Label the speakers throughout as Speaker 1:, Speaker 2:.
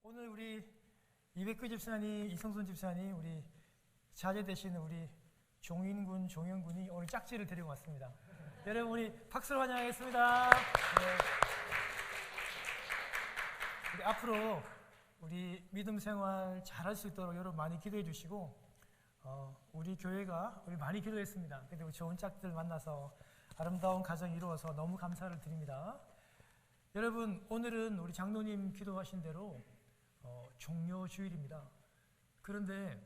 Speaker 1: 오늘 우리 이백규 집사님, 이성순 집사님, 우리 자제 되시는 우리 종인군, 종영군이 오늘 짝지를 데리고 왔습니다. 여러분 우리 박수로 환영하겠습니다. 네. 우리 앞으로 우리 믿음 생활 잘할 수 있도록 여러분 많이 기도해 주시고 우리 교회가 우리 많이 기도했습니다. 근데 우리 좋은 짝들 만나서 아름다운 가정 이루어서 너무 감사를 드립니다. 여러분 오늘은 우리 장로님 기도하신 대로 종료주일입니다. 그런데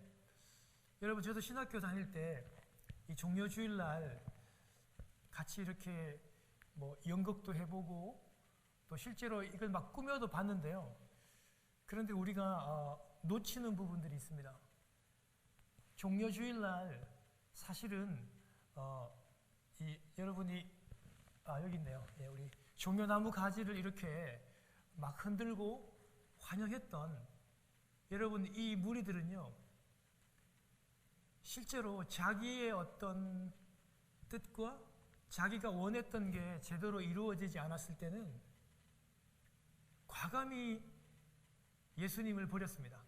Speaker 1: 여러분 저도 신학교 다닐 때 이 종료주일날 같이 이렇게 뭐 연극도 해보고 또 실제로 이걸 막 꾸며도 봤는데요. 그런데 우리가 놓치는 부분들이 있습니다. 종료주일날 사실은 여러분이 여기 있네요. 예, 우리 종려나무 가지를 이렇게 막 흔들고 환영했던 여러분 이 무리들은요, 실제로 자기의 어떤 뜻과 자기가 원했던 게 제대로 이루어지지 않았을 때는 과감히 예수님을 버렸습니다.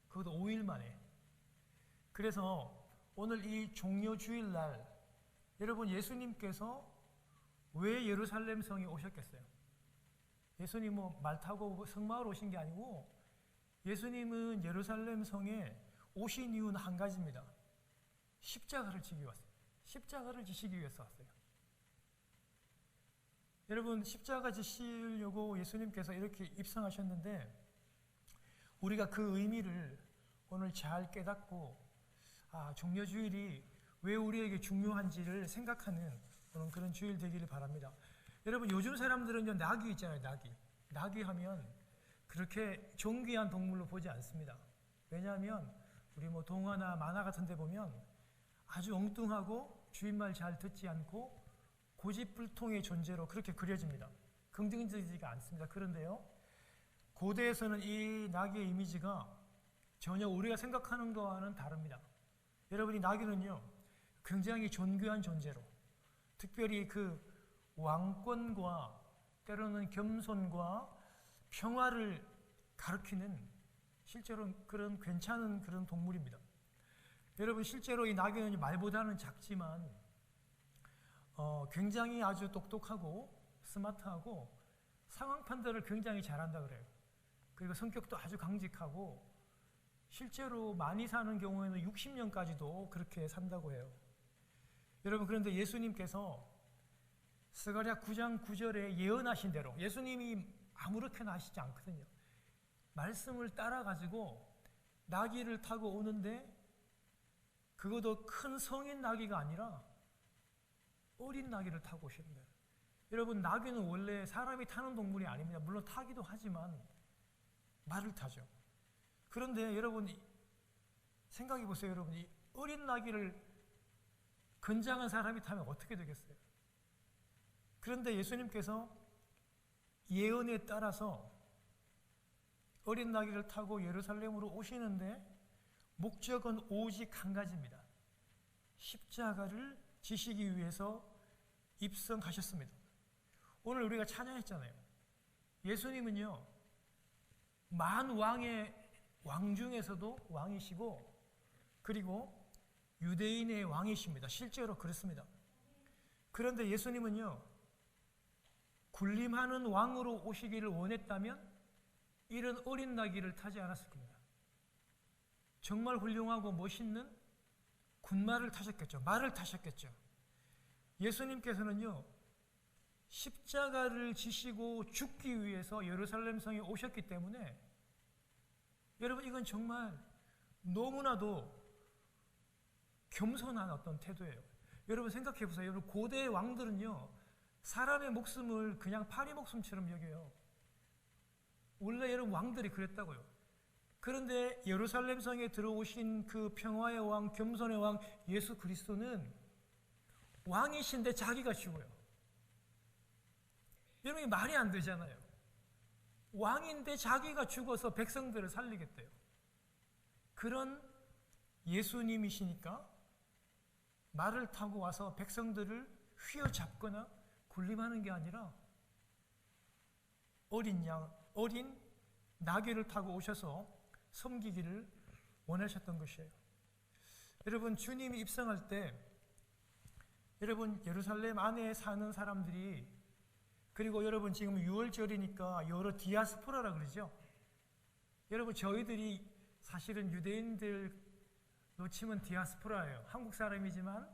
Speaker 1: 그것도 5일 만에. 그래서 오늘 이 종료주일날 여러분 예수님께서 왜 예루살렘 성에 오셨겠어요? 예수님 말 타고 성마을 오신 게 아니고 예수님은 예루살렘 성에 오신 이유는 한 가지입니다. 십자가를 지기 왔어요. 십자가를 지시기 위해서 왔어요. 여러분 십자가 지시려고 예수님께서 이렇게 입성하셨는데 우리가 그 의미를 오늘 잘 깨닫고 종료주일이 왜 우리에게 중요한지를 생각하는 그런 주일 되기를 바랍니다. 여러분 요즘 사람들은요 나귀 있잖아요. 나귀 하면 그렇게 존귀한 동물로 보지 않습니다. 왜냐하면 우리 동화나 만화 같은 데 보면 아주 엉뚱하고 주인 말 잘 듣지 않고 고집불통의 존재로 그렇게 그려집니다. 긍정적이지가 않습니다. 그런데요 고대에서는 이 나귀의 이미지가 전혀 우리가 생각하는 거와는 다릅니다. 여러분이 나귀는요 굉장히 존귀한 존재로 특별히 그 왕권과 때로는 겸손과 평화를 가리키는 실제로 그런 괜찮은 그런 동물입니다. 여러분 실제로 이 나귀는 말보다는 작지만 굉장히 아주 똑똑하고 스마트하고 상황 판단을 굉장히 잘한다 그래요. 그리고 성격도 아주 강직하고 실제로 많이 사는 경우에는 60년까지도 그렇게 산다고 해요. 여러분 그런데 예수님께서 스가랴 9장 9절에 예언하신 대로 예수님이 아무렇게나 하시지 않거든요. 말씀을 따라가지고 나귀를 타고 오는데 그것도 큰 성인 나귀가 아니라 어린 나귀를 타고 오시는 거예요. 여러분 나귀는 원래 사람이 타는 동물이 아닙니다. 물론 타기도 하지만 말을 타죠. 그런데 여러분 생각해 보세요. 여러분 이 어린 나귀를 건장한 사람이 타면 어떻게 되겠어요? 그런데 예수님께서 예언에 따라서 어린 나귀를 타고 예루살렘으로 오시는데 목적은 오직 한 가지입니다. 십자가를 지시기 위해서 입성하셨습니다. 오늘 우리가 찬양했잖아요. 예수님은요 만 왕의 왕 중에서도 왕이시고 그리고 유대인의 왕이십니다. 실제로 그렇습니다. 그런데 예수님은요 군림하는 왕으로 오시기를 원했다면 이런 어린 나귀를 타지 않았을 겁니다. 정말 훌륭하고 멋있는 군말을 타셨겠죠. 말을 타셨겠죠. 예수님께서는요 십자가를 지시고 죽기 위해서 예루살렘 성에 오셨기 때문에 여러분 이건 정말 너무나도 겸손한 어떤 태도예요. 여러분 생각해 보세요. 여러분 고대의 왕들은요 사람의 목숨을 그냥 파리 목숨처럼 여겨요. 원래 여러분 왕들이 그랬다고요. 그런데 예루살렘 성에 들어오신 그 평화의 왕, 겸손의 왕 예수 그리스도는 왕이신데 자기가 죽어요. 여러분 말이 안 되잖아요. 왕인데 자기가 죽어서 백성들을 살리겠대요. 그런 예수님이시니까 말을 타고 와서 백성들을 휘어잡거나 군림하는 게 아니라 어린 나귀를 타고 오셔서 섬기기를 원하셨던 것이에요. 여러분, 주님이 입성할 때 여러분 예루살렘 안에 사는 사람들이, 그리고 여러분 지금 6월절이니까 여러 디아스포라라 그러죠. 여러분, 저희들이 사실은 유대인들 놓치면 디아스포라예요. 한국 사람이지만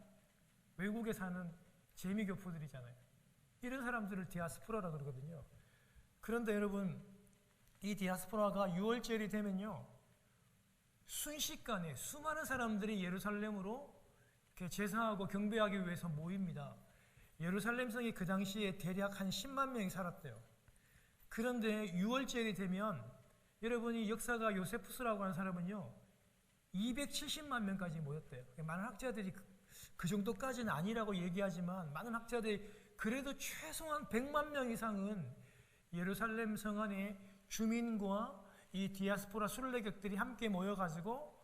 Speaker 1: 외국에 사는 재미교포들이잖아요. 이런 사람들을 디아스포라라 그러거든요. 그런데 여러분, 이 디아스포라가 6월절이 되면요, 순식간에 수많은 사람들이 예루살렘으로 이렇게 제사하고 경배하기 위해서 모입니다. 예루살렘 성이 그 당시에 대략 한 10만 명이 살았대요. 그런데 6월절이 되면 여러분이 역사가 요세푸스라고 하는 사람은요 270만 명까지 모였대요. 많은 학자들이 그 정도까지는 아니라고 얘기하지만, 많은 학자들이 그래도 최소한 100만 명 이상은 예루살렘 성 안에 주민과 이 디아스포라 순례객들이 함께 모여가지고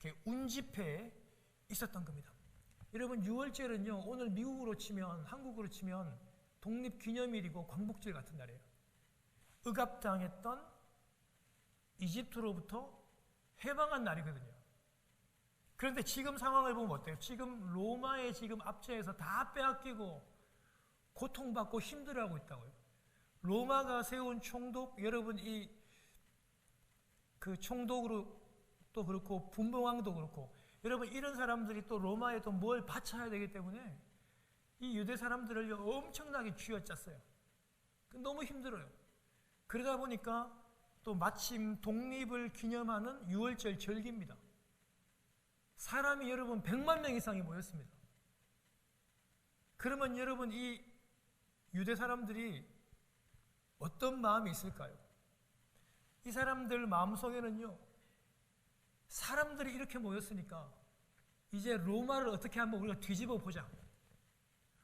Speaker 1: 이렇게 운집회에 있었던 겁니다. 여러분, 6월절은요 오늘 미국으로 치면, 한국으로 치면 독립기념일이고 광복절 같은 날이에요. 억압당했던 이집트로부터 해방한 날이거든요. 그런데 지금 상황을 보면 어때요? 지금 로마의 지금 압제에서 다 빼앗기고 고통받고 힘들어하고 있다고요. 로마가 세운 총독, 여러분 그 총독으로 또 그렇고 분봉왕도 그렇고, 여러분 이런 사람들이 또 로마에 또 뭘 바쳐야 되기 때문에 이 유대 사람들을 엄청나게 쥐어짰어요. 너무 힘들어요. 그러다 보니까 또 마침 독립을 기념하는 6월절 절기입니다. 사람이 여러분 100만 명 이상이 모였습니다. 그러면 여러분 이 유대 사람들이 어떤 마음이 있을까요? 이 사람들 마음속에는요, 사람들이 이렇게 모였으니까 이제 로마를 어떻게 한번 우리가 뒤집어 보자,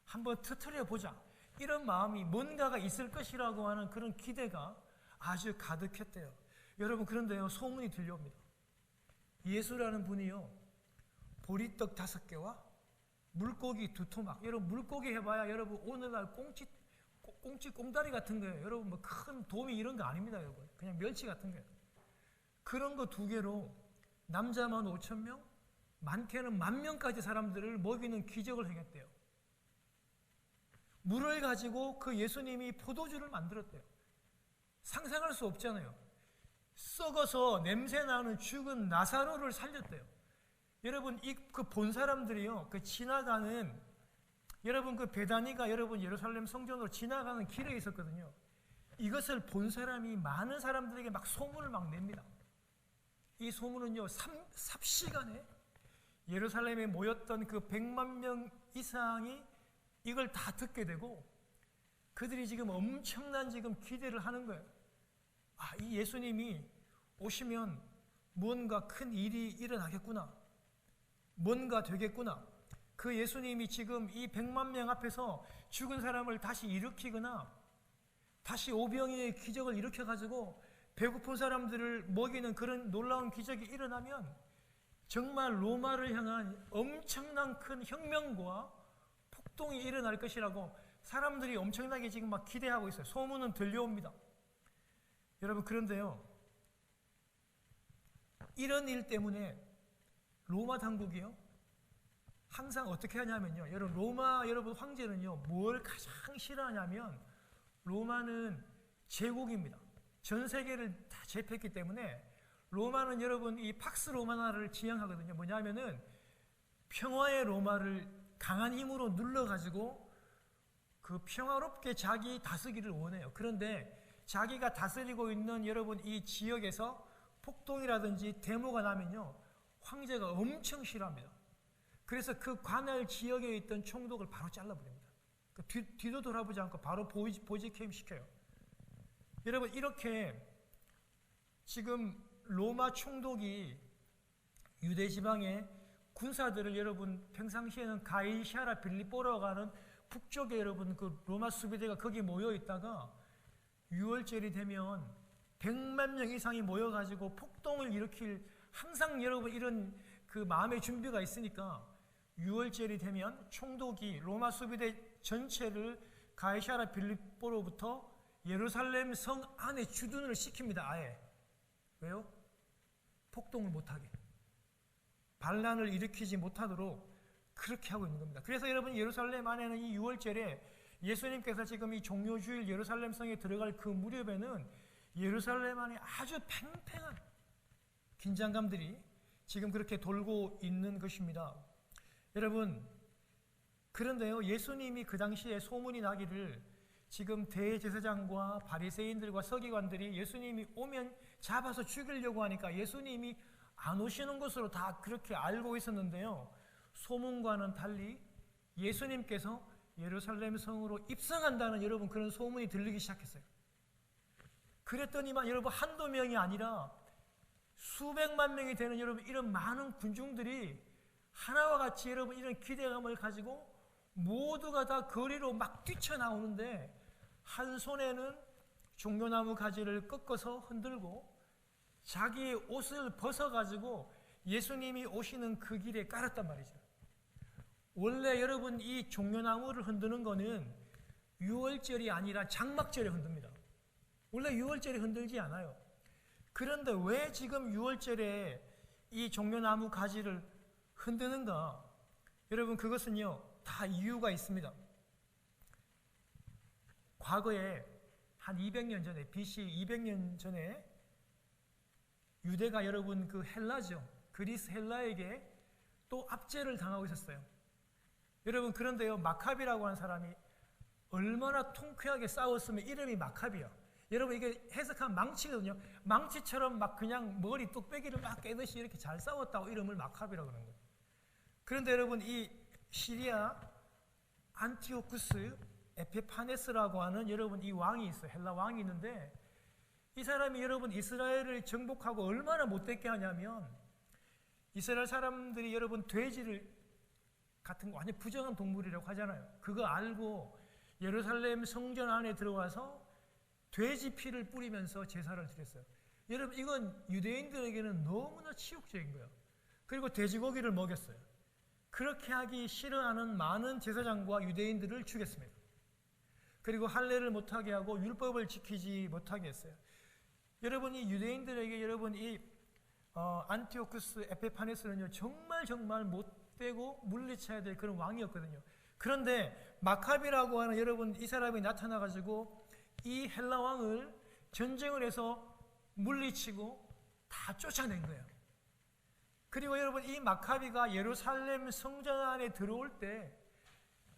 Speaker 1: 한번 터트려 보자, 이런 마음이, 뭔가가 있을 것이라고 하는 그런 기대가 아주 가득했대요. 여러분, 그런데요 소문이 들려옵니다. 예수라는 분이요 보리떡 5개와 물고기 2토막, 여러분 물고기 해봐야 여러분 오늘날 꽁다리 같은 거예요. 여러분 뭐 큰 도미 이런 거 아닙니다. 여러분 그냥 멸치 같은 거예요. 그런 거 2개로 남자만 5,000명, 많게는 10,000명까지 사람들을 먹이는 기적을 행했대요. 물을 가지고 그 예수님이 포도주를 만들었대요. 상상할 수 없잖아요. 썩어서 냄새나는 죽은 나사로를 살렸대요. 여러분 그 본 사람들이요, 그 지나가는, 여러분 그 베다니가 여러분 예루살렘 성전으로 지나가는 길에 있었거든요. 이것을 본 사람이 많은 사람들에게 막 소문을 막 냅니다. 이 소문은요 삽시간에 예루살렘에 모였던 그 100만 명 이상이 이걸 다 듣게 되고, 그들이 지금 엄청난 지금 기대를 하는 거예요. 아, 이 예수님이 오시면 뭔가 큰 일이 일어나겠구나, 뭔가 되겠구나. 그 예수님이 지금 이 100만 명 앞에서 죽은 사람을 다시 일으키거나, 다시 오병이의 기적을 일으켜가지고 배고픈 사람들을 먹이는 그런 놀라운 기적이 일어나면 정말 로마를 향한 엄청난 큰 혁명과 폭동이 일어날 것이라고 사람들이 엄청나게 지금 막 기대하고 있어요. 소문은 들려옵니다. 여러분, 그런데요, 이런 일 때문에 로마 당국이요 항상 어떻게 하냐면요, 여러분 황제는요 뭘 가장 싫어하냐면, 로마는 제국입니다. 전 세계를 다 제패했기 때문에 로마는 여러분 이 팍스 로마나를 지향하거든요. 뭐냐면은 평화의 로마를 강한 힘으로 눌러가지고 그 평화롭게 자기 다스기를 원해요. 그런데 자기가 다스리고 있는 여러분 이 지역에서 폭동이라든지 데모가 나면요 황제가 엄청 싫어합니다. 그래서 그 관할 지역에 있던 총독을 바로 잘라버립니다. 뒤도 돌아보지 않고 바로 보직해임 시켜요. 여러분, 이렇게 지금 로마 총독이 유대 지방의 군사들을, 여러분 평상시에는 가이샤라 빌립보라고 하는 북쪽에 여러분 그 로마 수비대가 거기 모여 있다가 6월절이 되면 100만 명 이상이 모여가지고 폭동을 일으킬, 항상 여러분 이런 그 마음의 준비가 있으니까 6월절이 되면 총독이 로마 수비대 전체를 가이샤라 빌립보로부터 예루살렘 성 안에 주둔을 시킵니다. 아예 왜요? 폭동을 못하게, 반란을 일으키지 못하도록 그렇게 하고 있는 겁니다. 그래서 여러분, 예루살렘 안에는 이 6월절에 예수님께서 지금 이 종료주일 예루살렘 성에 들어갈 그 무렵에는 예루살렘 안에 아주 팽팽한 긴장감들이 지금 그렇게 돌고 있는 것입니다. 여러분, 그런데요, 예수님이 그 당시에 소문이 나기를 지금 대제사장과 바리새인들과 서기관들이 예수님이 오면 잡아서 죽이려고 하니까 예수님이 안 오시는 것으로 다 그렇게 알고 있었는데요, 소문과는 달리 예수님께서 예루살렘 성으로 입성한다는 여러분 그런 소문이 들리기 시작했어요. 그랬더니만 여러분, 한두 명이 아니라 수백만 명이 되는 여러분 이런 많은 군중들이 하나와 같이 여러분 이런 기대감을 가지고 모두가 다 거리로 막 뛰쳐나오는데, 한 손에는 종려나무 가지를 꺾어서 흔들고 자기의 옷을 벗어가지고 예수님이 오시는 그 길에 깔았단 말이죠. 원래 여러분 이 종려나무를 흔드는 거는 6월절이 아니라 장막절에 흔듭니다. 원래 6월절에 흔들지 않아요. 그런데 왜 지금 6월절에 이 종려나무 가지를 흔드는가? 여러분, 그것은요 다 이유가 있습니다. 과거에 한 200년 전에, BC 200년 전에 유대가 여러분 그 헬라죠, 그리스 헬라에게 또 압제를 당하고 있었어요. 여러분, 그런데요, 마카비라고 하는 사람이 얼마나 통쾌하게 싸웠으면 이름이 마카비야. 여러분, 이게 해석하면 망치거든요. 망치처럼 막 그냥 머리 뚝배기를 막 깨듯이 이렇게 잘 싸웠다고 이름을 마카비라고 그러는 거예요. 그런데 여러분, 이 시리아 안티오쿠스 에피파네스라고 하는 여러분 이 왕이 있어요. 헬라 왕이 있는데, 이 사람이 여러분 이스라엘을 정복하고 얼마나 못됐게 하냐면, 이스라엘 사람들이 여러분 돼지를 같은 거 완전 부정한 동물이라고 하잖아요. 그거 알고 예루살렘 성전 안에 들어와서 돼지 피를 뿌리면서 제사를 드렸어요. 여러분, 이건 유대인들에게는 너무나 치욕적인 거예요. 그리고 돼지고기를 먹였어요. 그렇게 하기 싫어하는 많은 제사장과 유대인들을 죽였습니다. 그리고 할례를 못하게 하고 율법을 지키지 못하게 했어요. 여러분, 이 유대인들에게 여러분 이 안티오쿠스 에피파네스는요 정말 못되고 물리쳐야 될 그런 왕이었거든요. 그런데 마카비라고 하는 여러분 이 사람이 나타나가지고 이 헬라 왕을 전쟁을 해서 물리치고 다 쫓아낸 거예요. 그리고 여러분, 이 마카비가 예루살렘 성전 안에 들어올 때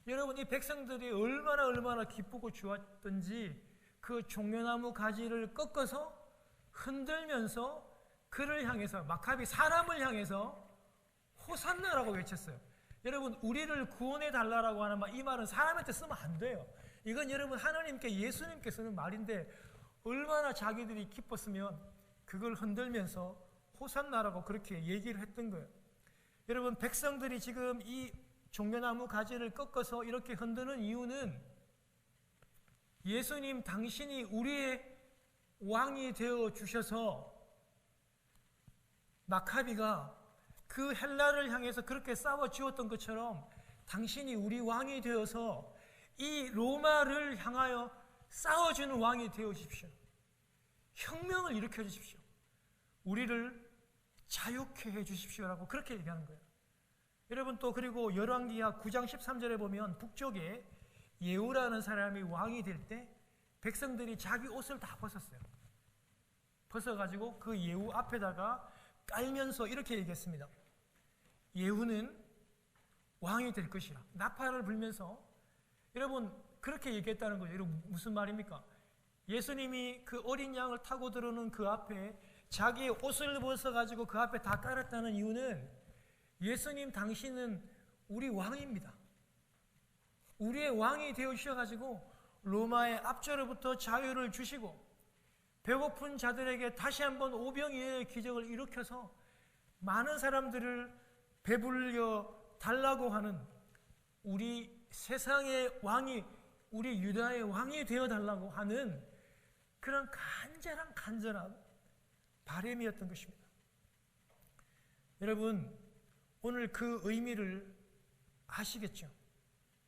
Speaker 1: 여러분 이 백성들이 얼마나 기쁘고 좋았던지 그 종려나무 가지를 꺾어서 흔들면서 그를 향해서, 마카비 사람을 향해서 호산나라고 외쳤어요. 여러분, 우리를 구원해 달라라고 하는 이 말은 사람한테 쓰면 안 돼요. 이건 여러분 하나님께, 예수님께 쓰는 말인데 얼마나 자기들이 기뻤으면 그걸 흔들면서 호산나라고 그렇게 얘기를 했던 거예요. 여러분, 백성들이 지금 이 종려나무 가지를 꺾어서 이렇게 흔드는 이유는 예수님 당신이 우리의 왕이 되어 주셔서 마카비가 그 헬라를 향해서 그렇게 싸워 주었던 것처럼 당신이 우리 왕이 되어서 이 로마를 향하여 싸워주는 왕이 되어 주십시오. 혁명을 일으켜 주십시오. 우리를 자유케 해 주십시오라고 그렇게 얘기하는 거예요. 여러분, 또 그리고 열왕기하 9장 13절에 보면 북쪽에 예후라는 사람이 왕이 될 때 백성들이 자기 옷을 다 벗었어요. 벗어가지고 그 예후 앞에다가 깔면서 이렇게 얘기했습니다. 예후는 왕이 될 것이라. 나팔을 불면서, 여러분 그렇게 얘기했다는 거예요. 여러분, 무슨 말입니까? 예수님이 그 어린 양을 타고 들어오는 그 앞에 자기의 옷을 벗어가지고 그 앞에 다 깔았다는 이유는 예수님 당신은 우리 왕입니다. 우리의 왕이 되어주셔가지고 로마의 압제로부터 자유를 주시고 배고픈 자들에게 다시 한번 오병이어의 기적을 일으켜서 많은 사람들을 배불려 달라고 하는 우리 세상의 왕이, 우리 유다의 왕이 되어달라고 하는 그런 간절한 바람이었던 것입니다. 여러분, 오늘 그 의미를 아시겠죠?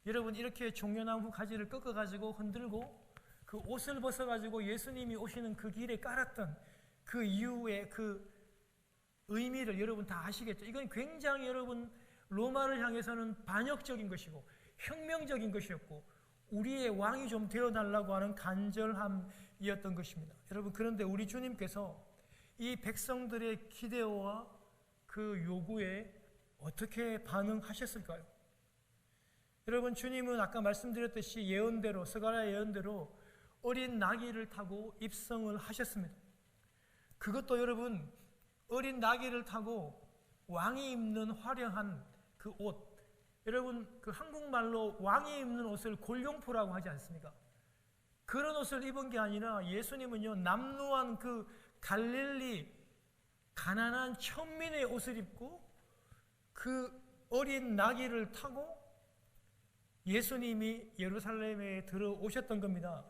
Speaker 1: 여러분, 이렇게 종려나무 가지를 꺾어가지고 흔들고 그 옷을 벗어가지고 예수님이 오시는 그 길에 깔았던 그 이후에 그 의미를 여러분 다 아시겠죠? 이건 굉장히 여러분 로마를 향해서는 반역적인 것이고 혁명적인 것이었고 우리의 왕이 좀 되어달라고 하는 간절함이었던 것입니다. 여러분, 그런데 우리 주님께서 이 백성들의 기대와 그 요구에 어떻게 반응하셨을까요? 여러분, 주님은 아까 말씀드렸듯이 예언대로, 스가랴 예언대로 어린 나귀를 타고 입성을 하셨습니다. 그것도 여러분, 어린 나귀를 타고 왕이 입는 화려한 그 옷, 여러분 그 한국말로 왕이 입는 옷을 골룡포라고 하지 않습니까? 그런 옷을 입은 게 아니라 예수님은요, 남루한 그 갈릴리 가난한 천민의 옷을 입고 그 어린 나귀를 타고 예수님이 예루살렘에 들어오셨던 겁니다.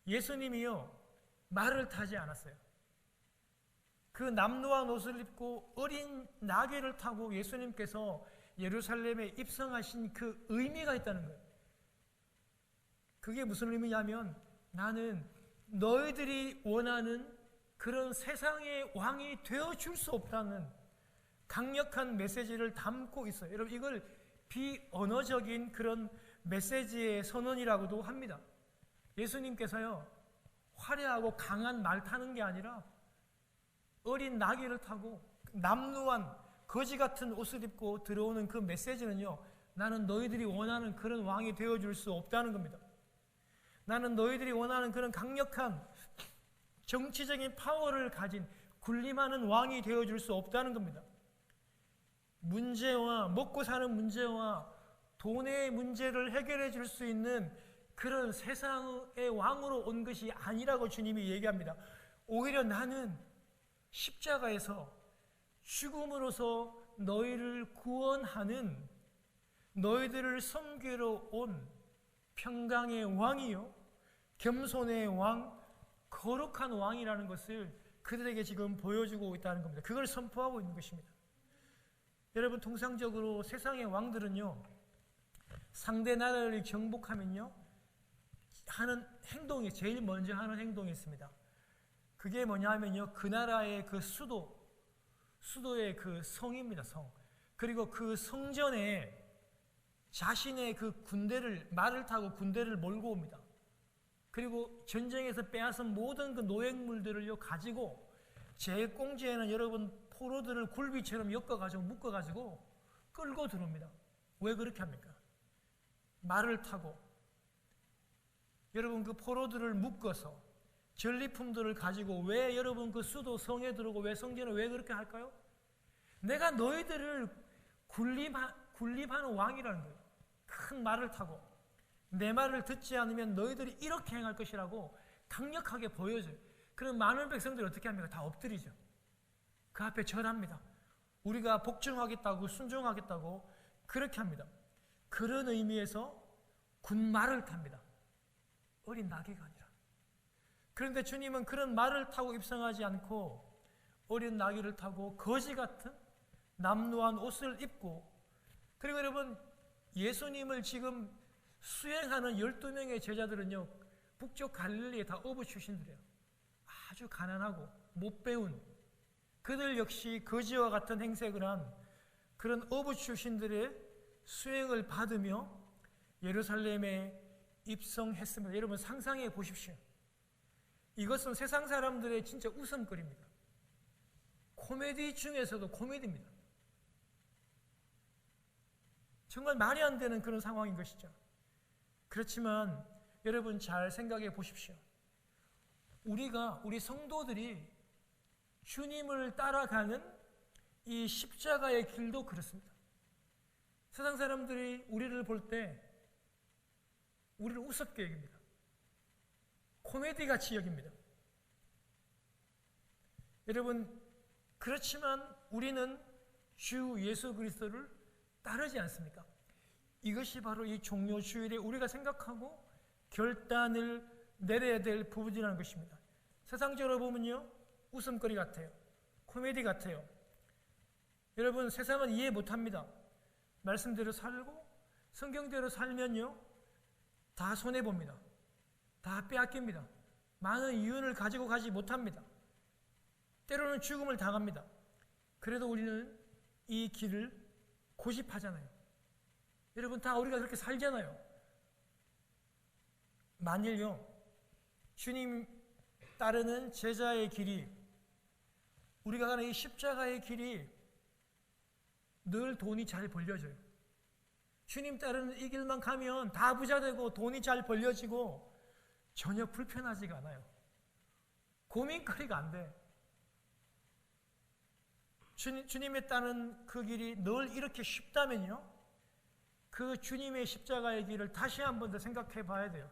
Speaker 1: 예수님이요, 말을 타지 않았어요. 그 남루한 옷을 입고 어린 나귀를 타고 예수님께서 예루살렘에 입성하신 그 의미가 있다는 거예요. 그게 무슨 의미냐면, 나는 너희들이 원하는 그런 세상의 왕이 되어줄 수 없다는 강력한 메시지를 담고 있어요. 여러분, 이걸 비언어적인 그런 메시지의 선언이라고도 합니다. 예수님께서요, 화려하고 강한 말 타는 게 아니라 어린 나귀를 타고 남루한 거지 같은 옷을 입고 들어오는 그 메시지는요, 나는 너희들이 원하는 그런 왕이 되어줄 수 없다는 겁니다. 나는 너희들이 원하는 그런 강력한 정치적인 파워를 가진 군림하는 왕이 되어줄 수 없다는 겁니다. 문제와 먹고 사는 문제와 돈의 문제를 해결해 줄 수 있는 그런 세상의 왕으로 온 것이 아니라고 주님이 얘기합니다. 오히려 나는 십자가에서 죽음으로서 너희를 구원하는, 너희들을 섬기러 온 평강의 왕이요, 겸손의 왕, 거룩한 왕이라는 것을 그들에게 지금 보여주고 있다는 겁니다. 그걸 선포하고 있는 것입니다. 여러분, 통상적으로 세상의 왕들은요, 상대 나라를 정복하면요, 하는 행동이, 제일 먼저 하는 행동이 있습니다. 그게 뭐냐 하면요, 그 나라의 그 수도의 그 성입니다, 성. 그리고 그 성전에 자신의 그 군대를, 말을 타고 군대를 몰고 옵니다. 그리고 전쟁에서 빼앗은 모든 그 노획물들을요 가지고, 제공지에는 여러분 포로들을 굴비처럼 엮어가지고 묶어가지고 끌고 들어옵니다. 왜 그렇게 합니까? 말을 타고. 여러분, 그 포로들을 묶어서 전리품들을 가지고 왜 여러분 그 수도 성에 들어오고 왜 성전을 왜 그렇게 할까요? 내가 너희들을 군림하는 왕이라는 거예요. 큰 말을 타고 내 말을 듣지 않으면 너희들이 이렇게 행할 것이라고 강력하게 보여줘요. 그럼 많은 백성들이 어떻게 합니까? 다 엎드리죠. 그 앞에 절합니다. 우리가 복종하겠다고, 순종하겠다고 그렇게 합니다. 그런 의미에서 군말을 탑니다. 어린 나귀가 아니라. 그런데 주님은 그런 말을 타고 입성하지 않고 어린 나귀를 타고 거지 같은 남루한 옷을 입고, 그리고 여러분, 예수님을 지금 수행하는 12명의 제자들은요, 북쪽 갈릴리에 다 어부 출신들이에요. 아주 가난하고 못 배운 그들 역시 거지와 같은 행색을 한 그런 어부 출신들의 수행을 받으며 예루살렘에 입성했습니다. 여러분, 상상해 보십시오. 이것은 세상 사람들의 진짜 웃음거리입니다. 코미디 중에서도 코미디입니다. 정말 말이 안 되는 그런 상황인 것이죠. 그렇지만 여러분, 잘 생각해 보십시오. 우리 성도들이 주님을 따라가는 이 십자가의 길도 그렇습니다. 세상 사람들이 우리를 볼 때 우리를 우습게 여깁니다. 코미디같이 여깁니다. 여러분, 그렇지만 우리는 주 예수 그리스도를 따르지 않습니까? 이것이 바로 이 종료주일에 우리가 생각하고 결단을 내려야 될 부분이라는 것입니다. 세상적으로 보면요, 웃음거리 같아요. 코미디 같아요. 여러분, 세상은 이해 못합니다. 말씀대로 살고 성경대로 살면요, 다 손해봅니다. 다 빼앗깁니다. 많은 이윤을 가지고 가지 못합니다. 때로는 죽음을 당합니다. 그래도 우리는 이 길을 고집하잖아요. 여러분, 다 우리가 그렇게 살잖아요. 만일요, 주님 따르는 제자의 길이, 우리가 가는 이 십자가의 길이 늘 돈이 잘 벌려져요. 주님 따르는 이 길만 가면 다 부자 되고 돈이 잘 벌려지고 전혀 불편하지가 않아요. 고민거리가 안 돼. 주님에 따른 그 길이 늘 이렇게 쉽다면요, 그 주님의 십자가의 길을 다시 한 번 더 생각해 봐야 돼요.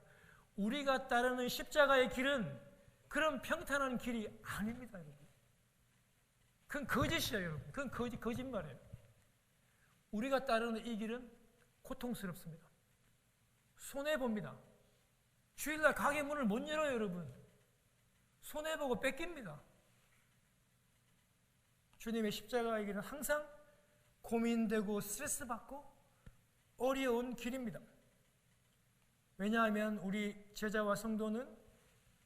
Speaker 1: 우리가 따르는 십자가의 길은 그런 평탄한 길이 아닙니다, 여러분. 그건 거짓이에요, 여러분. 그건 거짓말이에요. 우리가 따르는 이 길은 고통스럽습니다. 손해봅니다. 주일날 가게 문을 못 열어요, 여러분. 손해보고 뺏깁니다. 주님의 십자가의 길은 항상 고민되고 스트레스받고 어려운 길입니다. 왜냐하면 우리 제자와 성도는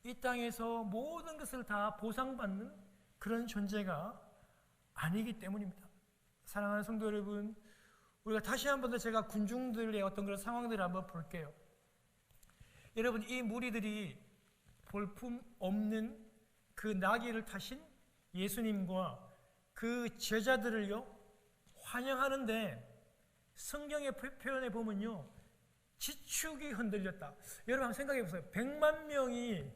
Speaker 1: 이 땅에서 모든 것을 다 보상받는 그런 존재가 아니기 때문입니다. 사랑하는 성도 여러분, 우리가 다시 한 번 더 제가 군중들의 어떤 그런 상황들을 한번 볼게요. 여러분, 이 무리들이 볼품 없는 그 나귀를 타신 예수님과 그 제자들을요 환영하는데, 성경의 표현에 보면요 지축이 흔들렸다. 여러분 한번 생각해 보세요. 100만 명이,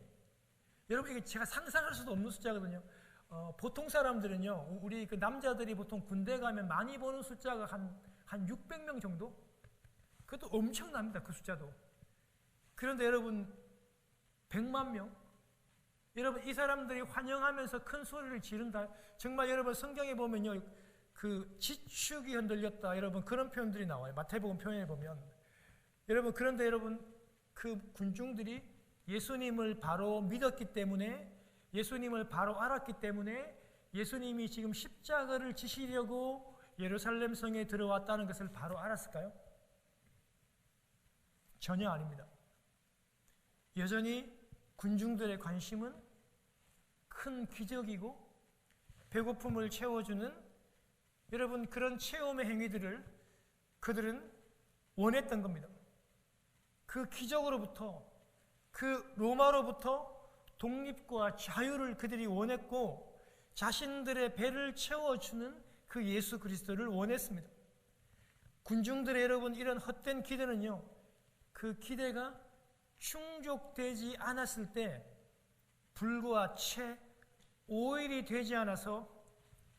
Speaker 1: 여러분 이게 제가 상상할 수도 없는 숫자거든요. 보통 사람들은요, 우리 그 남자들이 보통 군대 가면 많이 보는 숫자가 한 600명 정도? 그것도 엄청납니다, 그 숫자도. 그런데 여러분 100만 명? 여러분 이 사람들이 환영하면서 큰 소리를 지른다. 정말 여러분 성경에 보면요, 그 지축이 흔들렸다, 여러분 그런 표현들이 나와요. 마태복음 표현에 보면. 여러분, 그런데 여러분 그 군중들이 예수님을 바로 믿었기 때문에, 예수님을 바로 알았기 때문에 예수님이 지금 십자가를 지시려고 예루살렘 성에 들어왔다는 것을 바로 알았을까요? 전혀 아닙니다. 여전히 군중들의 관심은 큰 기적이고 배고픔을 채워주는, 여러분 그런 체험의 행위들을 그들은 원했던 겁니다. 그 기적으로부터, 그 로마로부터 독립과 자유를 그들이 원했고, 자신들의 배를 채워주는 그 예수 그리스도를 원했습니다. 군중들의 여러분 이런 헛된 기대는요, 그 기대가 충족되지 않았을 때 불과 채 5일이 되지 않아서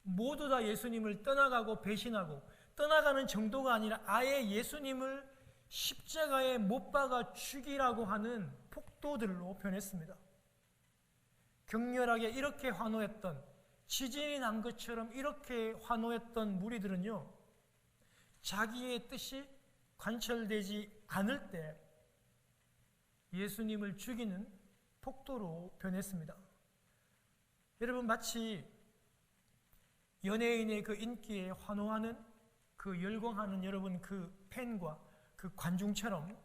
Speaker 1: 모두 다 예수님을 떠나가고 배신하고, 떠나가는 정도가 아니라 아예 예수님을 십자가에 못 박아 죽이라고 하는 폭도들로 변했습니다. 격렬하게 이렇게 환호했던, 지진이 난 것처럼 이렇게 환호했던 무리들은요, 자기의 뜻이 관철되지 않을 때 예수님을 죽이는 폭도로 변했습니다. 여러분, 마치 연예인의 그 인기에 환호하는, 그 열광하는 여러분 그 팬과 그 관중처럼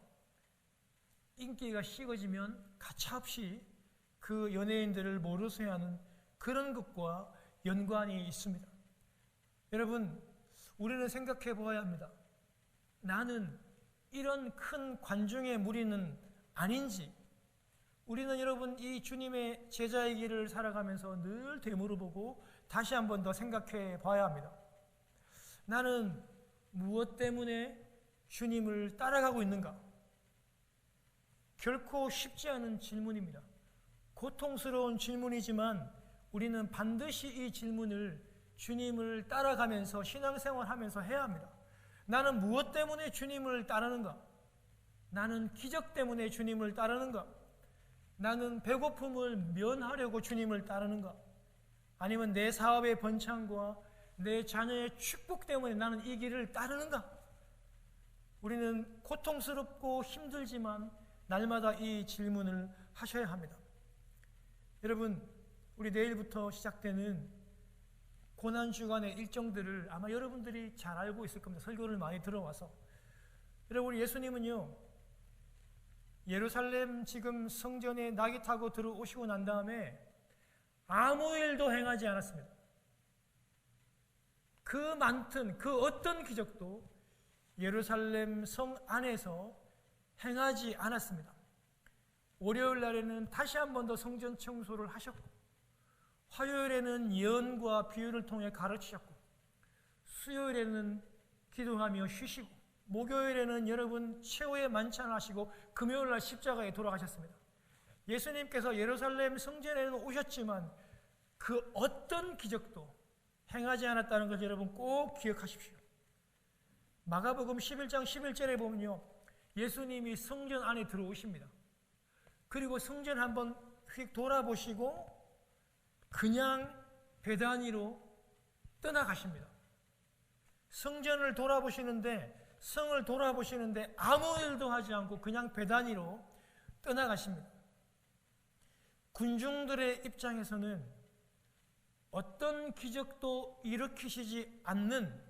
Speaker 1: 인기가 식어지면 가차없이 그 연예인들을 모르쇠 하는 그런 것과 연관이 있습니다. 여러분, 우리는 생각해 보아야 합니다. 나는 이런 큰 관중의 무리는 아닌지, 우리는 여러분 이 주님의 제자의 길을 살아가면서 늘 되물어보고 다시 한 번 더 생각해 봐야 합니다. 나는 무엇 때문에 주님을 따라가고 있는가? 결코 쉽지 않은 질문입니다. 고통스러운 질문이지만 우리는 반드시 이 질문을 주님을 따라가면서 신앙생활하면서 해야 합니다. 나는 무엇 때문에 주님을 따르는가? 나는 기적 때문에 주님을 따르는가? 나는 배고픔을 면하려고 주님을 따르는가? 아니면 내 사업의 번창과 내 자녀의 축복 때문에 나는 이 길을 따르는가? 우리는 고통스럽고 힘들지만 날마다 이 질문을 하셔야 합니다. 여러분, 우리 내일부터 시작되는 고난주간의 일정들을 아마 여러분들이 잘 알고 있을 겁니다. 설교를 많이 들어와서. 여러분, 우리 예수님은요, 예루살렘 지금 성전에 낙이 타고 들어오시고 난 다음에 아무 일도 행하지 않았습니다. 그 많던 그 어떤 기적도 예루살렘 성 안에서 행하지 않았습니다. 월요일 날에는 다시 한 번 더 성전 청소를 하셨고, 화요일에는 예언과 비유를 통해 가르치셨고, 수요일에는 기도하며 쉬시고, 목요일에는 여러분 최후의 만찬을 하시고, 금요일 날 십자가에 돌아가셨습니다. 예수님께서 예루살렘 성전에는 오셨지만 그 어떤 기적도 행하지 않았다는 것을 여러분 꼭 기억하십시오. 마가복음 11장 11절에 보면요, 예수님이 성전 안에 들어오십니다. 그리고 성전 한번 휙 돌아보시고 그냥 베다니로 떠나가십니다. 성전을 돌아보시는데, 성을 돌아보시는데 아무 일도 하지 않고 그냥 베다니로 떠나가십니다. 군중들의 입장에서는 어떤 기적도 일으키시지 않는,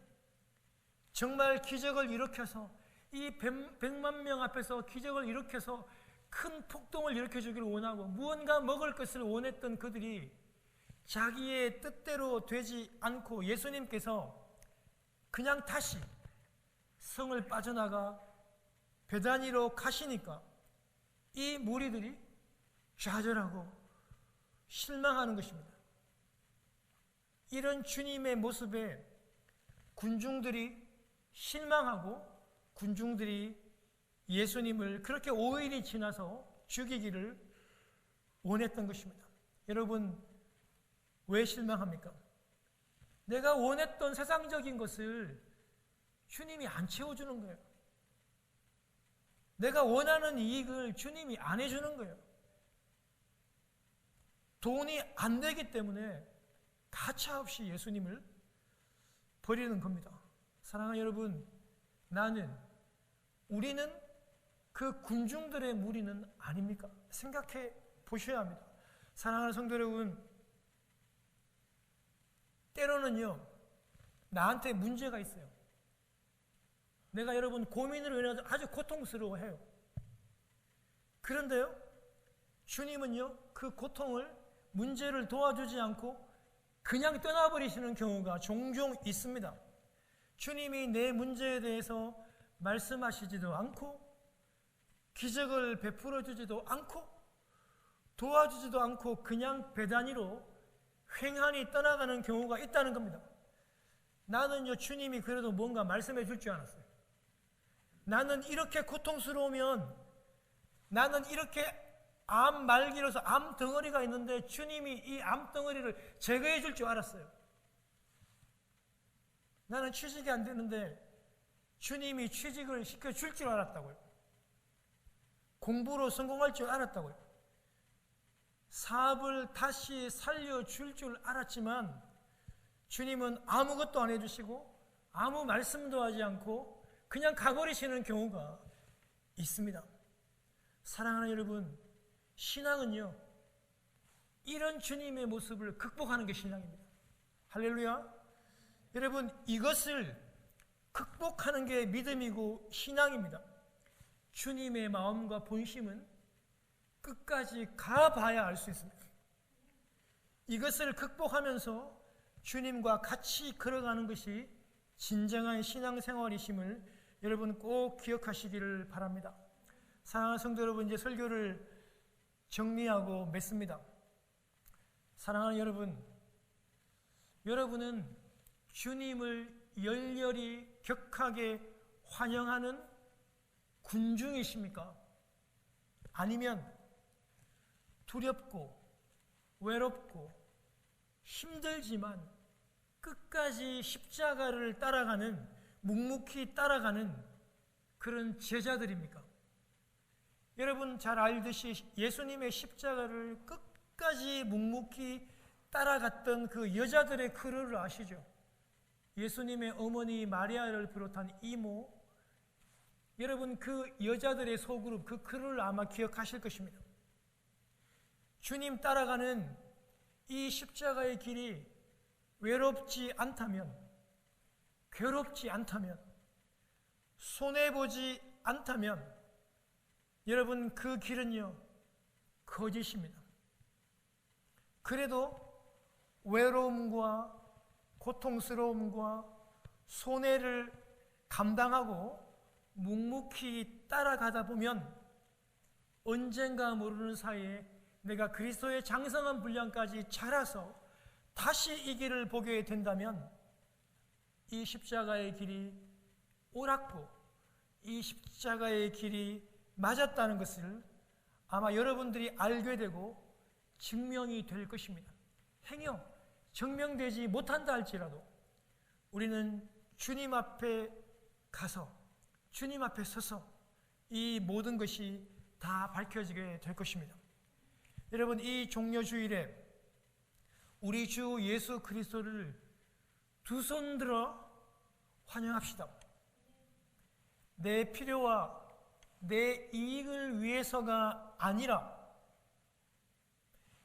Speaker 1: 정말 기적을 일으켜서 이 100만 명 앞에서 기적을 일으켜서 큰 폭동을 일으켜주기를 원하고 무언가 먹을 것을 원했던 그들이 자기의 뜻대로 되지 않고 예수님께서 그냥 다시 성을 빠져나가 베다니로 가시니까 이 무리들이 좌절하고 실망하는 것입니다. 이런 주님의 모습에 군중들이 실망하고 군중들이 예수님을 그렇게 5일이 지나서 죽이기를 원했던 것입니다. 여러분, 왜 실망합니까? 내가 원했던 세상적인 것을 주님이 안 채워주는 거예요. 내가 원하는 이익을 주님이 안 해주는 거예요. 돈이 안 되기 때문에 가차없이 예수님을 버리는 겁니다. 사랑하는 여러분, 우리는 그 군중들의 무리는 아닙니까? 생각해 보셔야 합니다. 사랑하는 성도 여러분, 때로는요, 나한테 문제가 있어요. 내가 여러분 고민으로 인해서 아주 고통스러워해요. 그런데요, 주님은요, 그 고통을, 문제를 도와주지 않고 그냥 떠나버리시는 경우가 종종 있습니다. 주님이 내 문제에 대해서 말씀하시지도 않고, 기적을 베풀어 주지도 않고, 도와주지도 않고 그냥 베다니로 횡하니 떠나가는 경우가 있다는 겁니다. 나는요, 주님이 그래도 뭔가 말씀해 줄 줄 알았어요. 나는 이렇게 고통스러우면, 나는 이렇게 암 말기로서 암 덩어리가 있는데 주님이 이 암 덩어리를 제거해 줄 줄 알았어요. 나는 취직이 안 되는데 주님이 취직을 시켜줄 줄 알았다고요. 공부로 성공할 줄 알았다고요. 사업을 다시 살려줄 줄 알았지만 주님은 아무것도 안 해주시고 아무 말씀도 하지 않고 그냥 가버리시는 경우가 있습니다. 사랑하는 여러분, 신앙은요, 이런 주님의 모습을 극복하는 게 신앙입니다. 할렐루야. 여러분, 이것을 극복하는 게 믿음이고 신앙입니다. 주님의 마음과 본심은 끝까지 가봐야 알 수 있습니다. 이것을 극복하면서 주님과 같이 걸어가는 것이 진정한 신앙생활이심을 여러분 꼭 기억하시기를 바랍니다. 사랑하는 성도 여러분, 이제 설교를 정리하고 맺습니다. 사랑하는 여러분, 여러분은 주님을 열렬히 격하게 환영하는 군중이십니까? 아니면 두렵고 외롭고 힘들지만 끝까지 십자가를 따라가는, 묵묵히 따라가는 그런 제자들입니까? 여러분 잘 알듯이 예수님의 십자가를 끝까지 묵묵히 따라갔던 그 여자들의 크루를 아시죠? 예수님의 어머니 마리아를 비롯한 이모, 여러분 그 여자들의 소그룹, 그 크루를 아마 기억하실 것입니다. 주님 따라가는 이 십자가의 길이 외롭지 않다면, 괴롭지 않다면, 손해보지 않다면 여러분 그 길은요, 거짓입니다. 그래도 외로움과 고통스러움과 손해를 감당하고 묵묵히 따라가다 보면 언젠가 모르는 사이에 내가 그리스도의 장성한 분량까지 자라서 다시 이 길을 보게 된다면 이 십자가의 길이 옳았고 이 십자가의 길이 맞았다는 것을 아마 여러분들이 알게 되고 증명이 될 것입니다. 행여 증명되지 못한다 할지라도 우리는 주님 앞에 가서 주님 앞에 서서 이 모든 것이 다 밝혀지게 될 것입니다. 여러분, 이 종려주일에 우리 주 예수 그리스도를 두 손 들어 환영합시다. 내 필요와 내 이익을 위해서가 아니라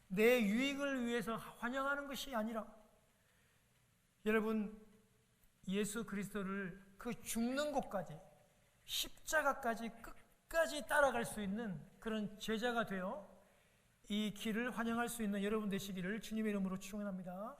Speaker 1: 내 유익을 위해서 환영하는 것이 아니라 여러분, 예수 그리스도를 그 죽는 곳까지 십자가까지 끝까지 따라갈 수 있는 그런 제자가 되어 이 길을 환영할 수 있는 여러분 되시기를 주님의 이름으로 축원합니다.